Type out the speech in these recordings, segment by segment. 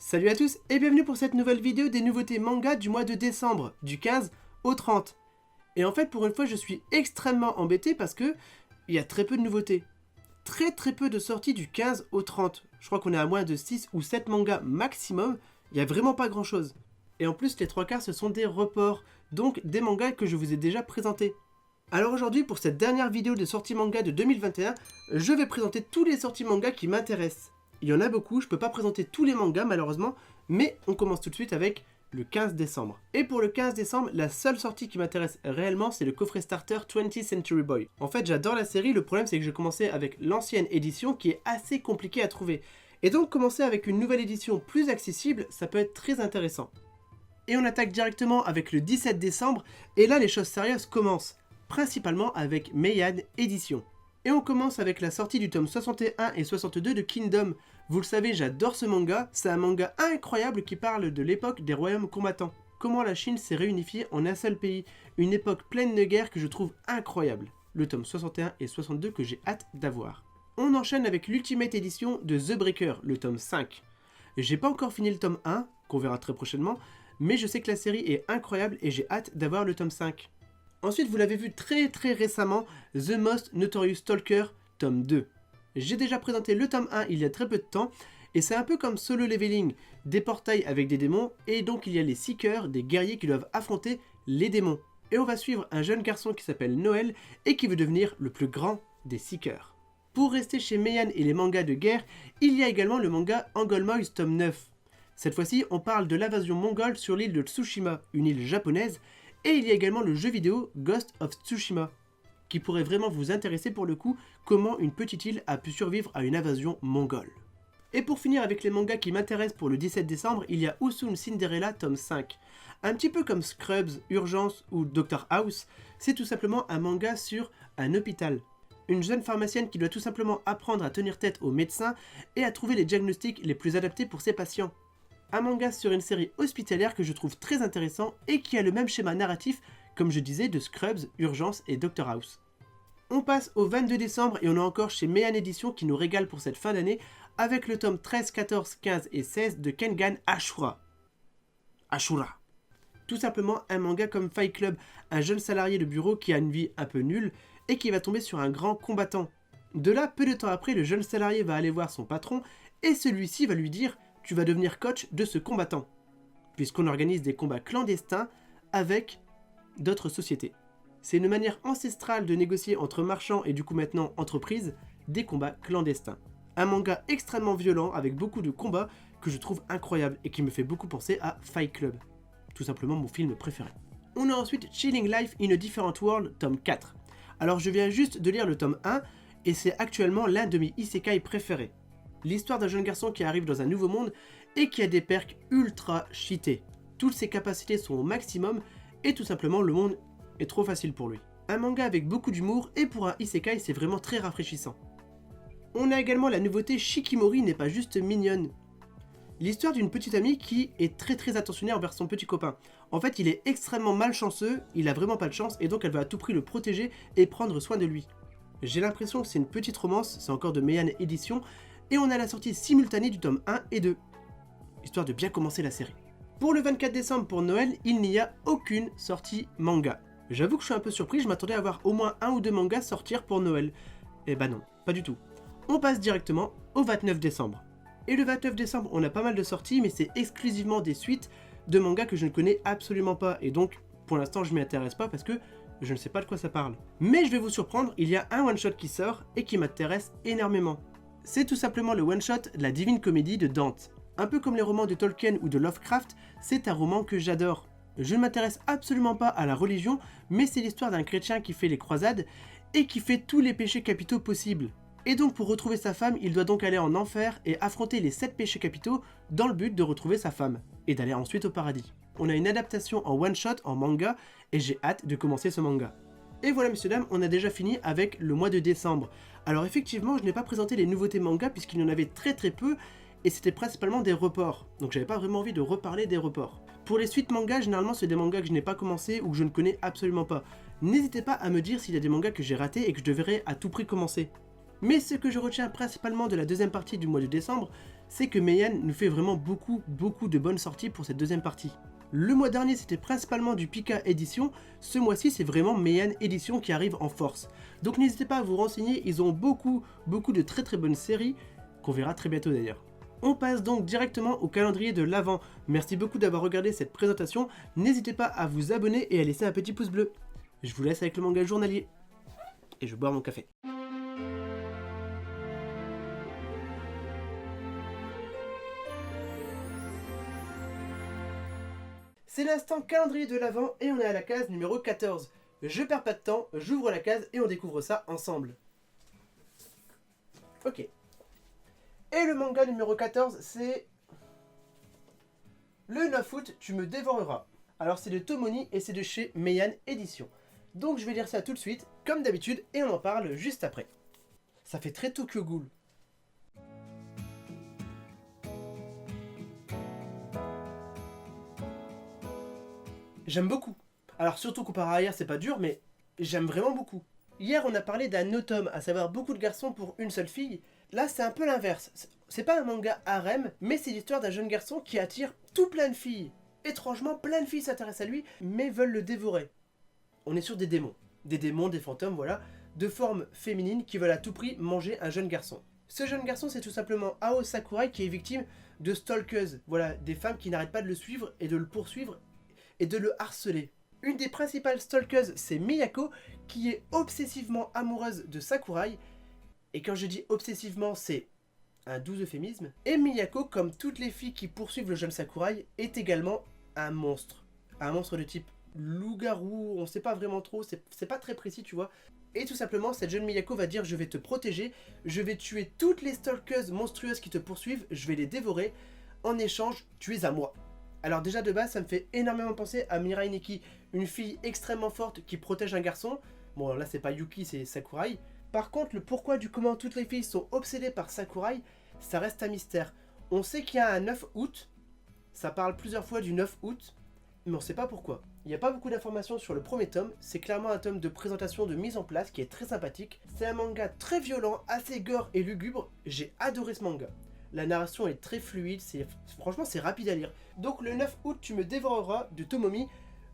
Salut à tous et bienvenue pour cette nouvelle vidéo des nouveautés manga du mois de décembre, du 15 au 30. Et en fait pour une fois je suis extrêmement embêté parce que il y a très peu de nouveautés. Très peu de sorties du 15 au 30. Je crois qu'on est à moins de 6 ou 7 mangas maximum, il n'y a vraiment pas grand chose. Et en plus les 3/4 ce sont des reports, donc des mangas que je vous ai déjà présentés. Alors aujourd'hui pour cette dernière vidéo de sortie manga de 2021, je vais présenter tous les sorties manga qui m'intéressent. Il y en a beaucoup, je peux pas présenter tous les mangas malheureusement, mais on commence tout de suite avec le 15 décembre. Et pour le 15 décembre, la seule sortie qui m'intéresse réellement, c'est le coffret starter 20th Century Boy. En fait, j'adore la série, le problème c'est que j'ai commencé avec l'ancienne édition qui est assez compliquée à trouver. Et donc commencer avec une nouvelle édition plus accessible, ça peut être très intéressant. Et on attaque directement avec le 17 décembre, et là les choses sérieuses commencent, principalement avec Meian Édition. Et on commence avec la sortie du tome 61 et 62 de Kingdom. Vous le savez, j'adore ce manga, c'est un manga incroyable qui parle de l'époque des royaumes combattants. Comment la Chine s'est réunifiée en un seul pays, une époque pleine de guerre que je trouve incroyable. Le tome 61 et 62 que j'ai hâte d'avoir. On enchaîne avec l'Ultimate Edition de The Breaker, le tome 5. J'ai pas encore fini le tome 1, qu'on verra très prochainement, mais je sais que la série est incroyable et j'ai hâte d'avoir le tome 5. Ensuite, vous l'avez vu très récemment, The Most Notorious Stalker, tome 2. J'ai déjà présenté le tome 1 il y a très peu de temps, et c'est un peu comme Solo Leveling, des portails avec des démons, et donc il y a les Seekers, des guerriers qui doivent affronter les démons. Et on va suivre un jeune garçon qui s'appelle Noël, et qui veut devenir le plus grand des Seekers. Pour rester chez Meian et les mangas de guerre, il y a également le manga Angolmois tome 9. Cette fois-ci, on parle de l'invasion mongole sur l'île de Tsushima, une île japonaise, et il y a également le jeu vidéo Ghost of Tsushima, qui pourrait vraiment vous intéresser pour le coup, comment une petite île a pu survivre à une invasion mongole. Et pour finir avec les mangas qui m'intéressent pour le 17 décembre, il y a Usun Cinderella tome 5. Un petit peu comme Scrubs, Urgence ou Dr House, c'est tout simplement un manga sur un hôpital. Une jeune pharmacienne qui doit tout simplement apprendre à tenir tête aux médecins et à trouver les diagnostics les plus adaptés pour ses patients. Un manga sur une série hospitalière que je trouve très intéressant et qui a le même schéma narratif, comme je disais, de Scrubs, Urgence et Dr House. On passe au 22 décembre et on est encore chez Meian Édition qui nous régale pour cette fin d'année avec le tome 13, 14, 15 et 16 de Kengan Ashura. Ashura. Tout simplement un manga comme Fight Club, un jeune salarié de bureau qui a une vie un peu nulle et qui va tomber sur un grand combattant. De là, peu de temps après, le jeune salarié va aller voir son patron et celui-ci va lui dire « Tu vas devenir coach de ce combattant » puisqu'on organise des combats clandestins avec d'autres sociétés. C'est une manière ancestrale de négocier entre marchands et du coup maintenant entreprises des combats clandestins. Un manga extrêmement violent avec beaucoup de combats que je trouve incroyable et qui me fait beaucoup penser à Fight Club. Tout simplement mon film préféré. On a ensuite Chilling Life in a Different World, tome 4. Alors je viens juste de lire le tome 1 et c'est actuellement l'un de mes isekai préférés. L'histoire d'un jeune garçon qui arrive dans un nouveau monde et qui a des perks ultra cheatés. Toutes ses capacités sont au maximum et tout simplement le monde est trop facile pour lui. Un manga avec beaucoup d'humour et pour un isekai c'est vraiment très rafraîchissant. On a également la nouveauté Shikimori n'est pas juste mignonne. L'histoire d'une petite amie qui est très attentionnée envers son petit copain. En fait il est extrêmement malchanceux, il a vraiment pas de chance et donc elle va à tout prix le protéger et prendre soin de lui. J'ai l'impression que c'est une petite romance, c'est encore de Meian Édition, et on a la sortie simultanée du tome 1 et 2, histoire de bien commencer la série. Pour le 24 décembre pour Noël, il n'y a aucune sortie manga. J'avoue que je suis un peu surpris, je m'attendais à voir au moins un ou deux mangas sortir pour Noël. Et bah non, pas du tout. On passe directement au 29 décembre. Et le 29 décembre, on a pas mal de sorties, mais c'est exclusivement des suites de mangas que je ne connais absolument pas. Et donc, pour l'instant, je m'y intéresse pas parce que je ne sais pas de quoi ça parle. Mais je vais vous surprendre, il y a un one-shot qui sort et qui m'intéresse énormément. C'est tout simplement le one-shot de la Divine Comédie de Dante. Un peu comme les romans de Tolkien ou de Lovecraft, c'est un roman que j'adore. Je ne m'intéresse absolument pas à la religion, mais c'est l'histoire d'un chrétien qui fait les croisades et qui fait tous les péchés capitaux possibles. Et donc pour retrouver sa femme, il doit donc aller en enfer et affronter les 7 péchés capitaux dans le but de retrouver sa femme, et d'aller ensuite au paradis. On a une adaptation en one-shot, en manga, et j'ai hâte de commencer ce manga. Et voilà messieurs dames, on a déjà fini avec le mois de décembre. Alors effectivement, je n'ai pas présenté les nouveautés manga puisqu'il y en avait très peu, et c'était principalement des reports. Donc j'avais pas vraiment envie de reparler des reports. Pour les suites manga, généralement c'est des mangas que je n'ai pas commencé ou que je ne connais absolument pas. N'hésitez pas à me dire s'il y a des mangas que j'ai ratés et que je devrais à tout prix commencer. Mais ce que je retiens principalement de la deuxième partie du mois de décembre, c'est que Meian nous fait vraiment beaucoup de bonnes sorties pour cette deuxième partie. Le mois dernier c'était principalement du Pika édition, ce mois-ci c'est vraiment Meian édition qui arrive en force. Donc n'hésitez pas à vous renseigner, ils ont beaucoup de très bonnes séries, qu'on verra très bientôt d'ailleurs. On passe donc directement au calendrier de l'Avent. Merci beaucoup d'avoir regardé cette présentation, n'hésitez pas à vous abonner et à laisser un petit pouce bleu. Je vous laisse avec le manga journalier. Et je vais boire mon café. C'est l'instant calendrier de l'Avent et on est à la case numéro 14. Je perds pas de temps, j'ouvre la case et on découvre ça ensemble. Ok. Et le manga numéro 14, c'est... Le 9 août, tu me dévoreras. Alors c'est de Tomoni et c'est de chez Meian Édition. Donc je vais lire ça tout de suite, comme d'habitude, et on en parle juste après. Ça fait très Tokyo Ghoul. J'aime beaucoup. Alors surtout comparé à hier, c'est pas dur, mais j'aime vraiment beaucoup. Hier, on a parlé d'un automne, à savoir beaucoup de garçons pour une seule fille. Là, c'est un peu l'inverse. C'est pas un manga harem, mais c'est l'histoire d'un jeune garçon qui attire tout plein de filles. Étrangement, plein de filles s'intéressent à lui, mais veulent le dévorer. On est sur des démons. Des démons, des fantômes, voilà, de forme féminine qui veulent à tout prix manger un jeune garçon. Ce jeune garçon, c'est tout simplement Ao Sakurai qui est victime de stalkeuses. Voilà, des femmes qui n'arrêtent pas de le suivre et de le poursuivre et de le harceler. Une des principales stalkeuses, c'est Miyako, qui est obsessivement amoureuse de Sakurai. Et quand je dis obsessivement, c'est un doux euphémisme. Et Miyako, comme toutes les filles qui poursuivent le jeune Sakurai, est également un monstre. Un monstre de type loup-garou, on sait pas vraiment trop, c'est pas très précis, tu vois. Et tout simplement, cette jeune Miyako va dire « Je vais te protéger, je vais tuer toutes les stalkeuses monstrueuses qui te poursuivent, je vais les dévorer. En échange, tu es à moi. » Alors déjà de base, ça me fait énormément penser à Mirai Nikki, une fille extrêmement forte qui protège un garçon. Bon là c'est pas Yuki, c'est Sakurai. Par contre, le pourquoi du comment toutes les filles sont obsédées par Sakurai, ça reste un mystère. On sait qu'il y a un 9 août, ça parle plusieurs fois du 9 août, mais on sait pas pourquoi. Il n'y a pas beaucoup d'informations sur le premier tome, c'est clairement un tome de présentation, de mise en place qui est très sympathique. C'est un manga très violent, assez gore et lugubre, j'ai adoré ce manga. La narration est très fluide, franchement c'est rapide à lire. Donc le 9 août, tu me dévoreras de Tomomi.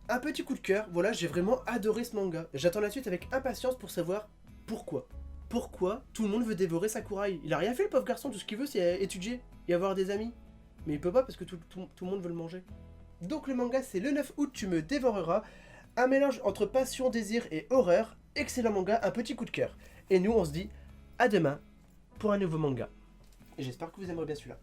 Un petit coup de cœur, voilà, j'ai vraiment adoré ce manga. J'attends la suite avec impatience pour savoir pourquoi. Pourquoi tout le monde veut dévorer Sakurai? Il a rien fait le pauvre garçon, tout ce qu'il veut c'est étudier et avoir des amis. Mais il peut pas parce que tout le monde veut le manger. Donc le manga c'est le 9 août, tu me dévoreras. Un mélange entre passion, désir et horreur. Excellent manga, un petit coup de cœur. Et nous on se dit à demain pour un nouveau manga. Et j'espère que vous aimerez bien celui-là.